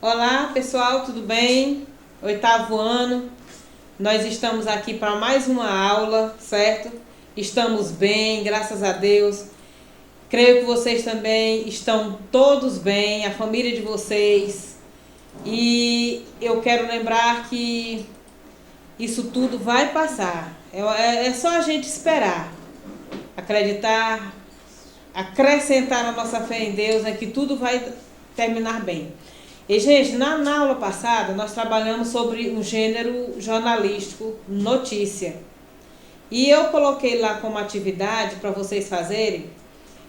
Olá pessoal, tudo bem? Oitavo ano, nós estamos aqui para mais uma aula, certo? Estamos bem, graças a Deus. Creio que vocês também estão todos bem, a família de vocês. E eu quero lembrar que isso tudo vai passar. É só a gente esperar, acreditar, acrescentar a nossa fé em Deus, que tudo vai terminar bem. E, gente, na aula passada nós trabalhamos sobre um gênero jornalístico, notícia. E eu coloquei lá como atividade para vocês fazerem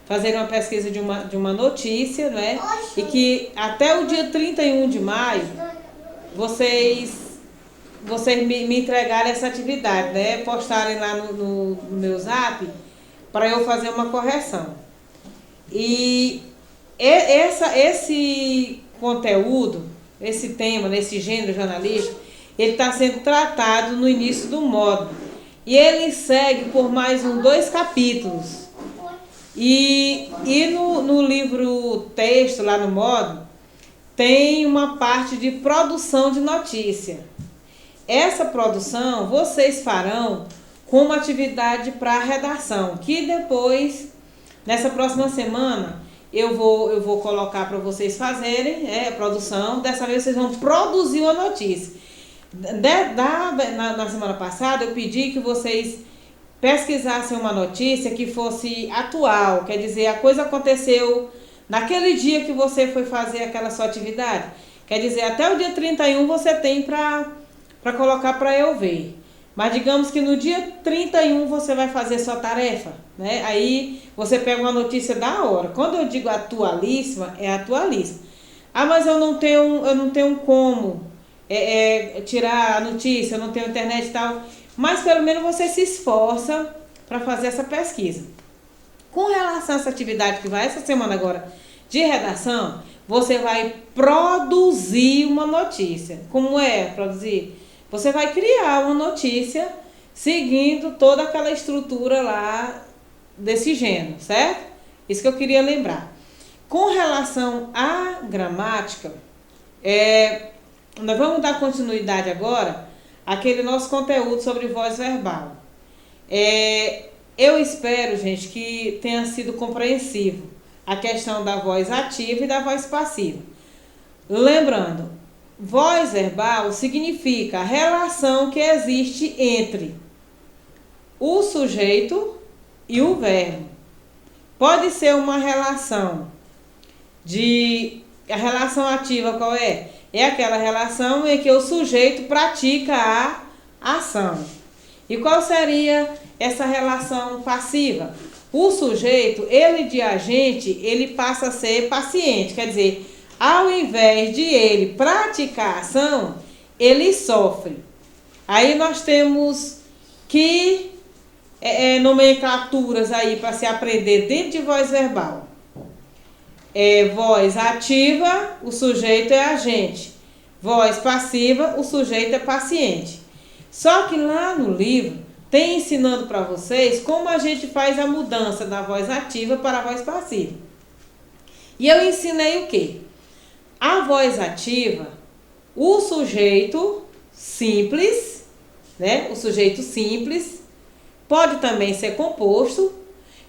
uma pesquisa de uma notícia, né? E que até o dia 31 de maio vocês me entregarem essa atividade, né? Postarem lá no meu zap para eu fazer uma correção. E esse conteúdo, esse tema, nesse gênero jornalístico, ele está sendo tratado no início do módulo. E ele segue por mais dois capítulos. E no livro texto, lá no módulo, tem uma parte de produção de notícia. Essa produção vocês farão como atividade para redação, que depois, nessa próxima semana, eu vou colocar para vocês fazerem a produção. Dessa vez vocês vão produzir uma notícia. Na semana passada eu pedi que vocês pesquisassem uma notícia que fosse atual, quer dizer, a coisa aconteceu naquele dia que você foi fazer aquela sua atividade. Quer dizer, até o dia 31 você tem para colocar para eu ver. Mas digamos que no dia 31 você vai fazer sua tarefa, né? Aí você pega uma notícia da hora. Quando eu digo atualíssima, é atualíssima. Ah, mas eu não tenho como tirar a notícia, eu não tenho internet e tal. Mas pelo menos você se esforça para fazer essa pesquisa. Com relação a essa atividade que vai essa semana agora de redação, você vai produzir uma notícia. Como é produzir? Você vai criar uma notícia seguindo toda aquela estrutura lá desse gênero, certo? Isso que eu queria lembrar. Com relação à gramática, nós vamos dar continuidade agora àquele nosso conteúdo sobre voz verbal. Eu espero, gente, que tenha sido compreensivo a questão da voz ativa e da voz passiva. Lembrando, voz verbal significa a relação que existe entre o sujeito e o verbo. Pode ser uma relação a relação ativa qual é? É aquela relação em que o sujeito pratica a ação. E qual seria essa relação passiva? O sujeito, ele de agente, ele passa a ser paciente, quer dizer, ao invés de ele praticar a ação, ele sofre. Aí nós temos que nomenclaturas aí para se aprender dentro de voz verbal. Voz ativa, o sujeito é agente. Voz passiva, o sujeito é paciente. Só que lá no livro tem ensinando para vocês como a gente faz a mudança da voz ativa para a voz passiva. E eu ensinei o quê? A voz ativa, o sujeito simples, né? O sujeito simples pode também ser composto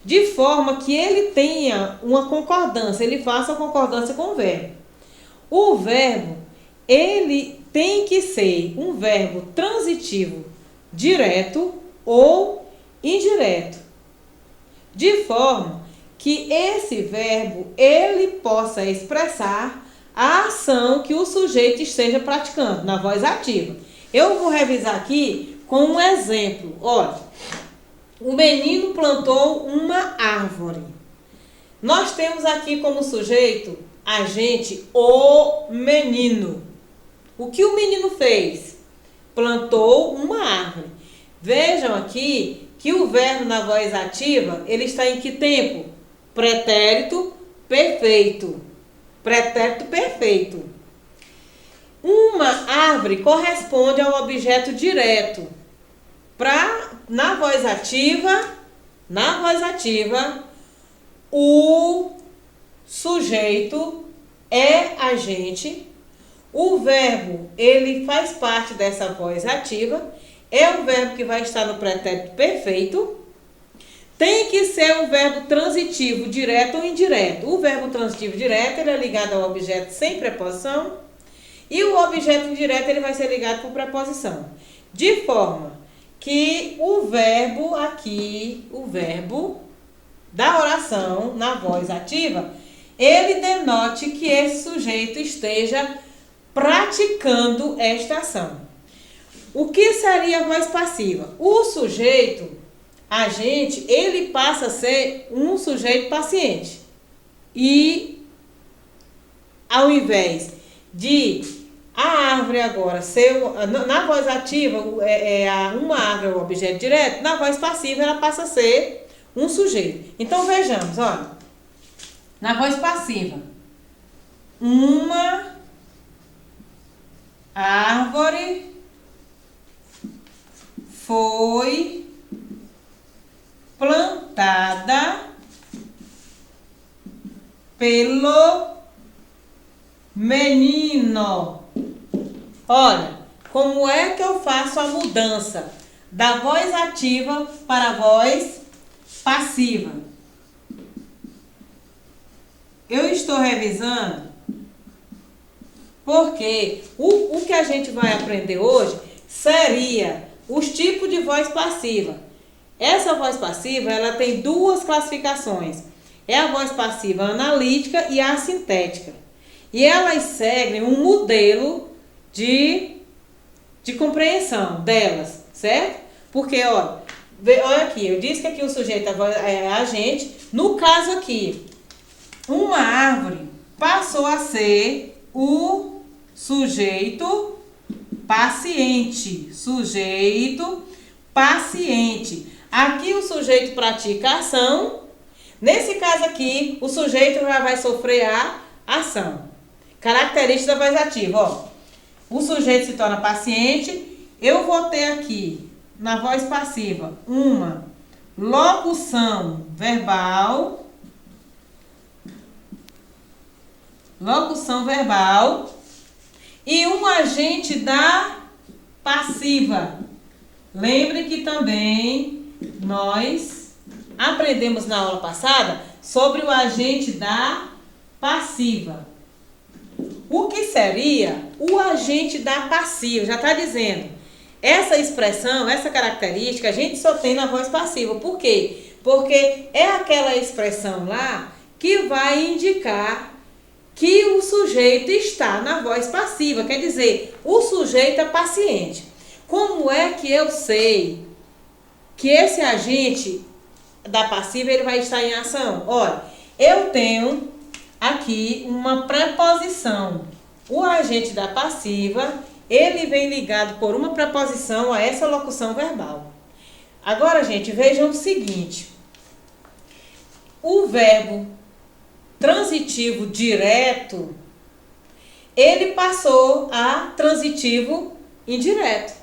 de forma que ele tenha uma concordância, ele faça a concordância com o verbo. O verbo, ele tem que ser um verbo transitivo direto ou indireto, de forma que esse verbo ele possa expressar a ação que o sujeito esteja praticando na voz ativa. Eu vou revisar aqui com um exemplo. Olha, o menino plantou uma árvore. Nós temos aqui como sujeito agente o menino. O que o menino fez? Plantou uma árvore. Vejam aqui que o verbo na voz ativa, ele está em que tempo? Pretérito perfeito. Pretérito perfeito. Uma árvore corresponde ao objeto direto. Na voz ativa, o sujeito é agente, O verbo, ele faz parte dessa voz ativa. É um verbo que vai estar no pretérito perfeito. Tem que ser um verbo transitivo, direto ou indireto. O verbo transitivo direto, ele é ligado ao objeto sem preposição. E o objeto indireto, ele vai ser ligado por preposição. De forma que o verbo aqui, o verbo da oração, na voz ativa, ele denote que esse sujeito esteja praticando esta ação. O que seria a voz passiva? O sujeito, agente, ele passa a ser um sujeito paciente. E ao invés de a árvore agora ser, na voz ativa, uma árvore é o objeto direto, na voz passiva ela passa a ser um sujeito. Então vejamos, olha, na voz passiva, uma árvore foi plantada pelo menino. Olha, como é que eu faço a mudança da voz ativa para a voz passiva? Eu estou revisando porque o que a gente vai aprender hoje seria os tipos de voz passiva. Essa voz passiva, ela tem duas classificações. É a voz passiva analítica e a sintética. E elas seguem um modelo de compreensão delas, certo? Porque, olha aqui, eu disse que aqui o sujeito é agente. No caso aqui, uma árvore passou a ser o sujeito paciente. Sujeito paciente. Aqui o sujeito pratica a ação. Nesse caso aqui, o sujeito já vai sofrer a ação. Característica da voz ativa, ó. O sujeito se torna paciente. Eu vou ter aqui, na voz passiva, uma locução verbal. Locução verbal. E um agente da passiva. Lembre que também nós aprendemos na aula passada sobre o agente da passiva. O que seria o agente da passiva? Já está dizendo. Essa expressão, essa característica, a gente só tem na voz passiva. Por quê? Porque é aquela expressão lá que vai indicar que o sujeito está na voz passiva. Quer dizer, o sujeito é paciente. Como é que eu sei que esse agente da passiva ele vai estar em ação? Olha, eu tenho aqui uma preposição. O agente da passiva, ele vem ligado por uma preposição a essa locução verbal. Agora, gente, vejam o seguinte. O verbo transitivo direto, ele passou a transitivo indireto.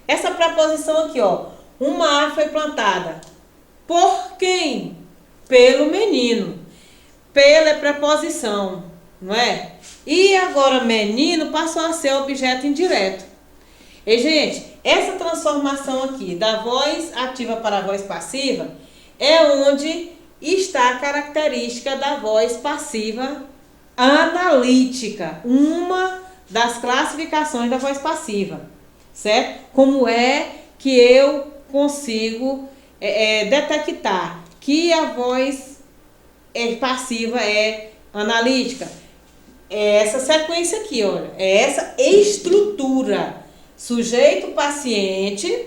Essa preposição aqui, ó, uma árvore foi plantada. Por quem? Pelo menino. Pela é preposição, não é? E agora menino passou a ser objeto indireto. E, gente, essa transformação aqui da voz ativa para a voz passiva é onde está a característica da voz passiva analítica. Uma das classificações da voz passiva, certo? Como é que eu consigo detectar que a voz passiva é analítica? É essa sequência aqui, olha. É essa estrutura. Sujeito paciente.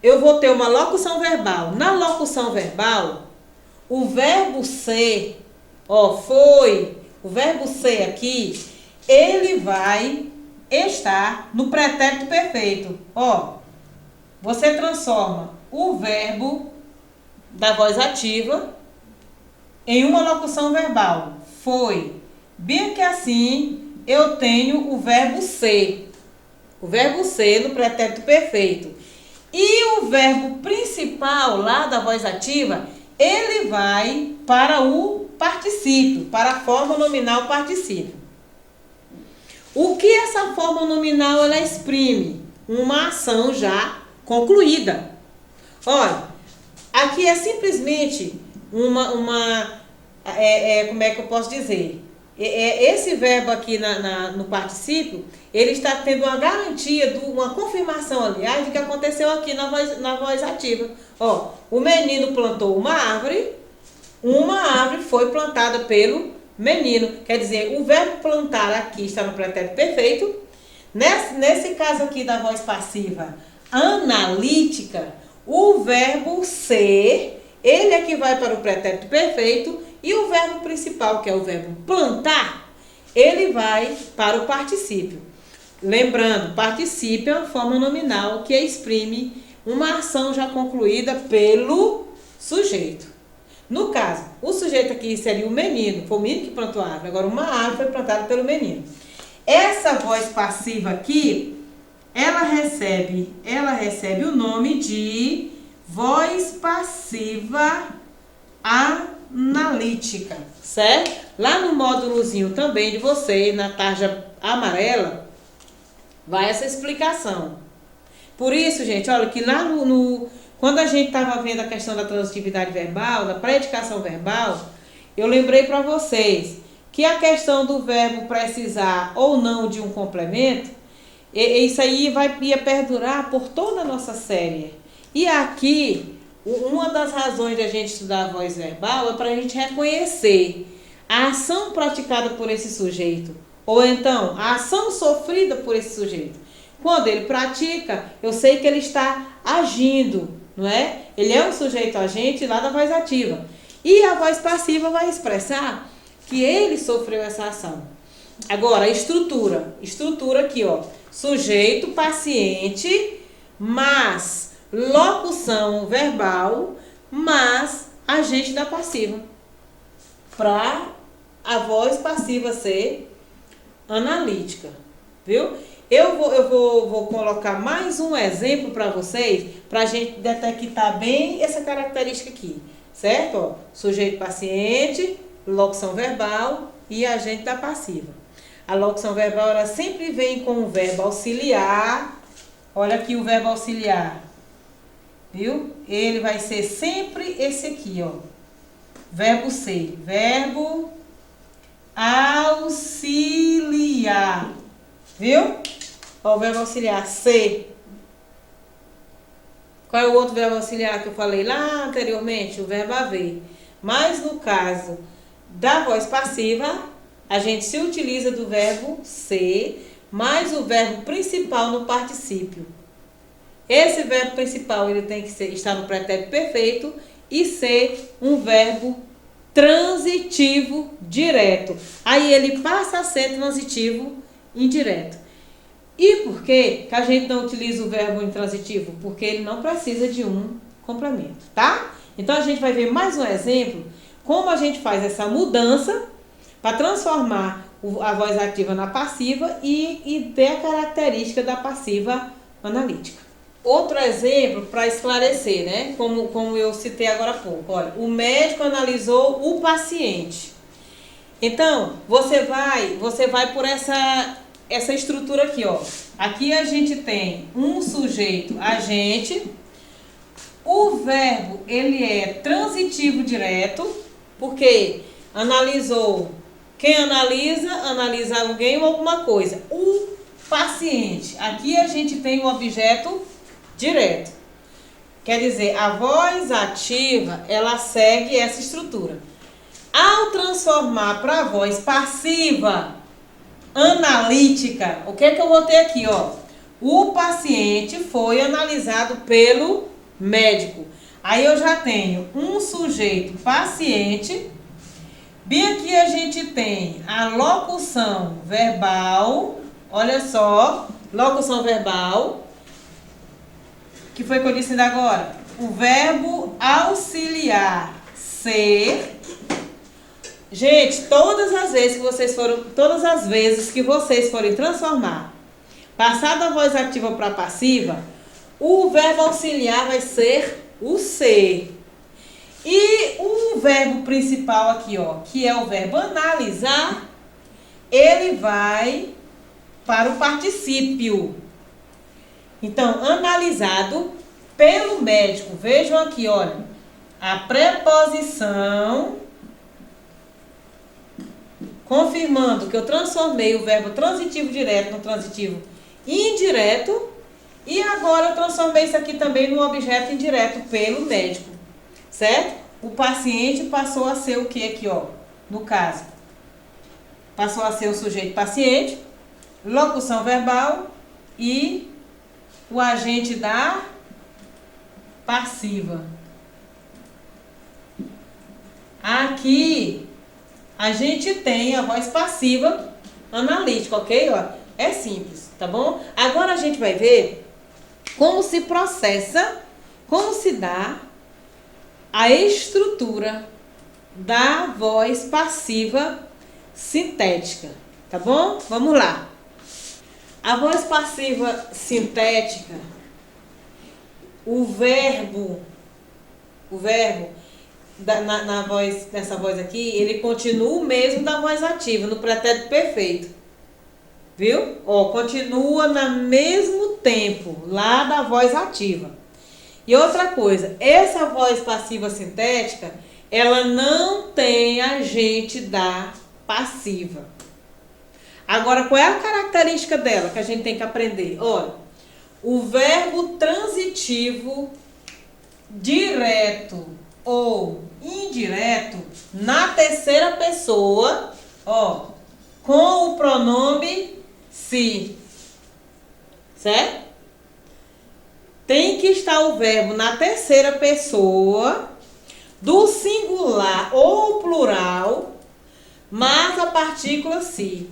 Eu vou ter uma locução verbal. Na locução verbal, o verbo ser, ó, foi, o verbo ser aqui, ele vai estar no pretérito perfeito. Ó, você transforma o verbo da voz ativa em uma locução verbal. Foi. Bem que assim, eu tenho o verbo ser. O verbo ser no pretérito perfeito. E o verbo principal lá da voz ativa, ele vai para o particípio, para a forma nominal particípio. O que essa forma nominal ela exprime? Uma ação já concluída. Olha, aqui é simplesmente como é que eu posso dizer? Esse verbo aqui no particípio, ele está tendo uma garantia, uma confirmação, aliás, de que aconteceu aqui na voz ativa. Ó, o menino plantou uma árvore foi plantada pelo menino. Quer dizer, o verbo plantar aqui está no pretérito perfeito. Nesse caso aqui da voz passiva analítica, o verbo ser, ele é que vai para o pretérito perfeito, e o verbo principal, que é o verbo plantar, ele vai para o particípio. Lembrando, particípio é uma forma nominal que exprime uma ação já concluída pelo sujeito. No caso, o sujeito aqui seria o menino, foi o menino que plantou a árvore, agora uma árvore foi plantada pelo menino. Essa voz passiva aqui, ela recebe o nome de voz passiva analítica, certo? Lá no módulozinho também de vocês, na tarja amarela, vai essa explicação. Por isso, gente, olha que lá quando a gente estava vendo a questão da transitividade verbal, da predicação verbal, eu lembrei para vocês que a questão do verbo precisar ou não de um complemento, isso aí ia perdurar por toda a nossa série. E aqui, uma das razões de a gente estudar a voz verbal é para a gente reconhecer a ação praticada por esse sujeito, ou então a ação sofrida por esse sujeito. Quando ele pratica, eu sei que ele está agindo, não é? Ele é um sujeito agente lá da voz ativa. E a voz passiva vai expressar que ele sofreu essa ação. Agora, a estrutura aqui, ó, sujeito, paciente, mas locução verbal, mas agente da passiva. Para a voz passiva ser analítica, viu? Eu vou colocar mais um exemplo para vocês, para a gente detectar bem essa característica aqui, certo? Ó, sujeito paciente, locução verbal e agente da passiva. A locução verbal, ela sempre vem com o verbo auxiliar. Olha aqui o verbo auxiliar, viu? Ele vai ser sempre esse aqui, ó. Verbo ser, verbo auxiliar, viu? Ó, o verbo auxiliar, ser. Qual é o outro verbo auxiliar que eu falei lá anteriormente? O verbo haver. Mas no caso da voz passiva, a gente se utiliza do verbo ser, mais o verbo principal no particípio. Esse verbo principal, ele tem que estar no pretérito perfeito e ser um verbo transitivo direto. Aí ele passa a ser transitivo indireto. E por que a gente não utiliza o verbo intransitivo? Porque ele não precisa de um complemento, tá? Então a gente vai ver mais um exemplo, como a gente faz essa mudança para transformar a voz ativa na passiva e ter a característica da passiva analítica. Outro exemplo para esclarecer, né? Como eu citei agora há pouco. Olha, o médico analisou o paciente. Então, você vai por essa estrutura aqui, ó. Aqui a gente tem um sujeito agente. O verbo, ele é transitivo direto, porque analisou. Quem analisa alguém ou alguma coisa. O paciente. Aqui a gente tem o objeto direto. Quer dizer, a voz ativa, ela segue essa estrutura. Ao transformar para a voz passiva analítica, o que é que eu vou ter aqui, ó? O paciente foi analisado pelo médico. Aí eu já tenho um sujeito paciente. Bem aqui a gente tem a locução verbal. Olha só, locução verbal. Que foi que eu disse ainda agora? O verbo auxiliar ser. Gente, todas as vezes que vocês forem transformar, passar da voz ativa para passiva, o verbo auxiliar vai ser o ser. E o verbo principal aqui, ó, que é o verbo analisar, ele vai para o particípio. Então, analisado pelo médico. Vejam aqui, olha. A preposição, confirmando que eu transformei o verbo transitivo direto no transitivo indireto. E agora eu transformei isso aqui também no objeto indireto pelo médico. Certo? O paciente passou a ser o que aqui, ó? No caso, passou a ser o sujeito paciente, locução verbal e o agente da passiva. Aqui a gente tem a voz passiva analítica, ok? Ó, é simples, tá bom? Agora a gente vai ver como se processa, como se dá a estrutura da voz passiva sintética, tá bom? Vamos lá. A voz passiva sintética, o verbo nessa voz aqui, ele continua o mesmo da voz ativa, no pretérito perfeito. Viu? Ó, continua no mesmo tempo, lá da voz ativa. E outra coisa, essa voz passiva sintética, ela não tem agente da passiva. Agora, qual é a característica dela que a gente tem que aprender? Olha, o verbo transitivo direto ou indireto na terceira pessoa, ó, com o pronome se, certo? Tem que estar o verbo na terceira pessoa do singular ou plural, mas a partícula se.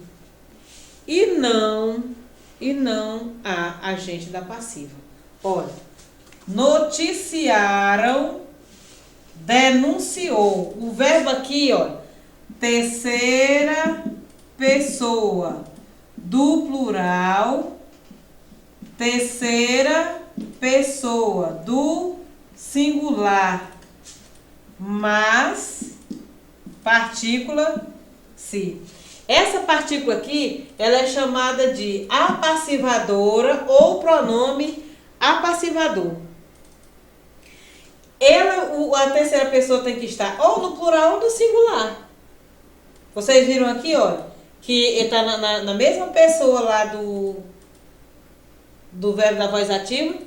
E não há agente da passiva. Olha, noticiaram, denunciou. O verbo aqui, ó, terceira pessoa do plural, terceira pessoa do singular, mas partícula se. Essa partícula aqui, ela é chamada de apassivadora ou pronome apassivador. A terceira pessoa tem que estar ou no plural ou no singular. Vocês viram aqui, ó, que está na mesma pessoa lá do verbo da voz ativa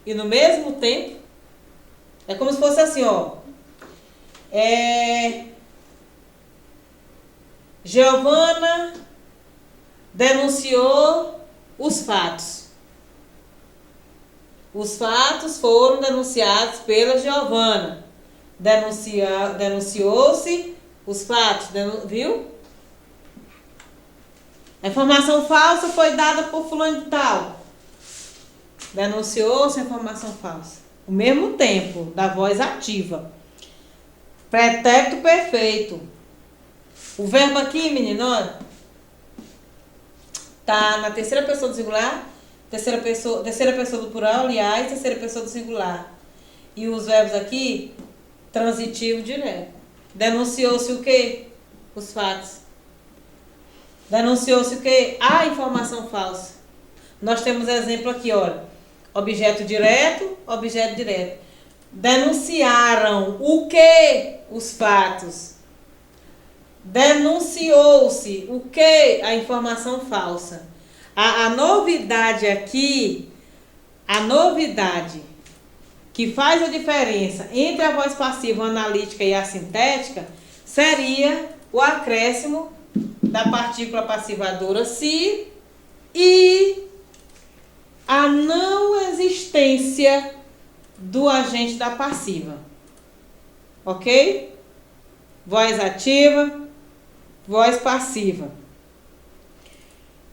e no mesmo tempo. É como se fosse assim, ó. Giovana denunciou os fatos. Os fatos foram denunciados pela Giovana. Denunciou-se os fatos, viu? A informação falsa foi dada por fulano de tal. Denunciou-se a informação falsa. O mesmo tempo da voz ativa. Pretérito perfeito. O verbo aqui, menino, olha, tá na terceira pessoa do singular, terceira pessoa do plural, aliás, terceira pessoa do singular. E os verbos aqui, transitivo direto. Denunciou-se o quê? Os fatos. Denunciou-se o quê? A informação falsa. Nós temos exemplo aqui, olha. Objeto direto, objeto direto. Denunciaram o quê? Os fatos. Denunciou-se o quê? A informação falsa. A novidade aqui, a novidade que faz a diferença entre a voz passiva analítica e a sintética seria o acréscimo da partícula passivadora se e a não existência do agente da passiva. Ok? Voz ativa, voz passiva.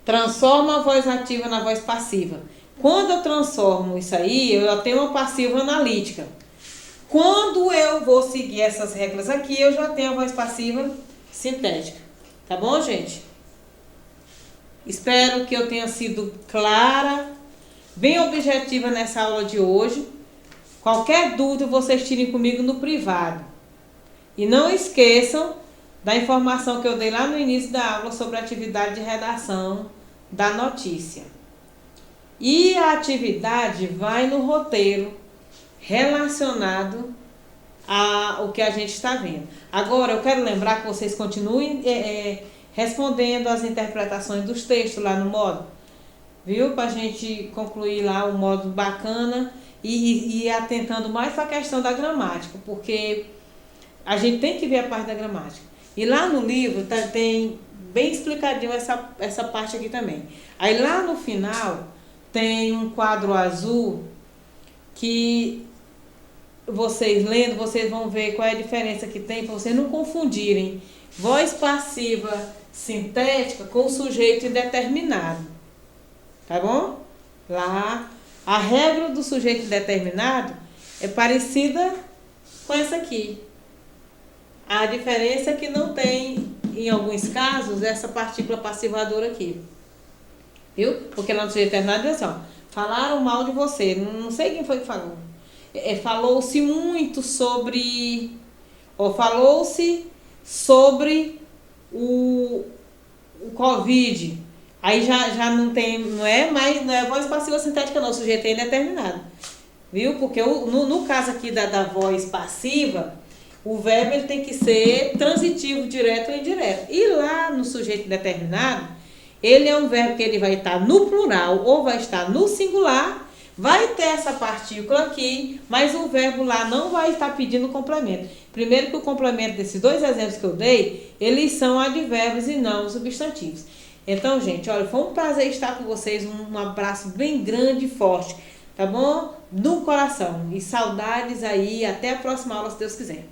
Transforma a voz ativa na voz passiva. Quando eu transformo isso aí, eu tenho uma passiva analítica. Quando eu vou seguir essas regras aqui, eu já tenho a voz passiva sintética. Tá bom, gente? Espero que eu tenha sido clara, bem objetiva nessa aula de hoje. Qualquer dúvida, vocês tirem comigo no privado. E não esqueçam da informação que eu dei lá no início da aula sobre a atividade de redação da notícia. E a atividade vai no roteiro relacionado ao que a gente está vendo. Agora, eu quero lembrar que vocês continuem respondendo as interpretações dos textos lá no módulo, viu? Para a gente concluir lá o módulo bacana e ir atentando mais para a questão da gramática, porque a gente tem que ver a parte da gramática. E lá no livro tem bem explicadinho essa parte aqui também. Aí lá no final tem um quadro azul que vocês lendo, vocês vão ver qual é a diferença que tem, para vocês não confundirem voz passiva sintética com sujeito indeterminado. Tá bom? Lá, a regra do sujeito indeterminado é parecida com essa aqui. A diferença é que não tem, em alguns casos, essa partícula passivadora aqui. Viu? Porque lá no sujeito indeterminado diz assim, ó, falaram mal de você. Não sei quem foi que falou. Falou-se muito sobre... Ou falou-se sobre o Covid. Aí já não tem... Não é voz passiva sintética não. O sujeito é indeterminado. Viu? Porque no caso aqui da voz passiva, o verbo ele tem que ser transitivo, direto ou indireto. E lá no sujeito indeterminado, ele é um verbo que ele vai estar no plural ou vai estar no singular, vai ter essa partícula aqui, mas o verbo lá não vai estar pedindo complemento. Primeiro que o complemento desses dois exemplos que eu dei, eles são advérbios e não substantivos. Então, gente, olha, foi um prazer estar com vocês, um abraço bem grande e forte, tá bom? No coração. E saudades aí, até a próxima aula, se Deus quiser.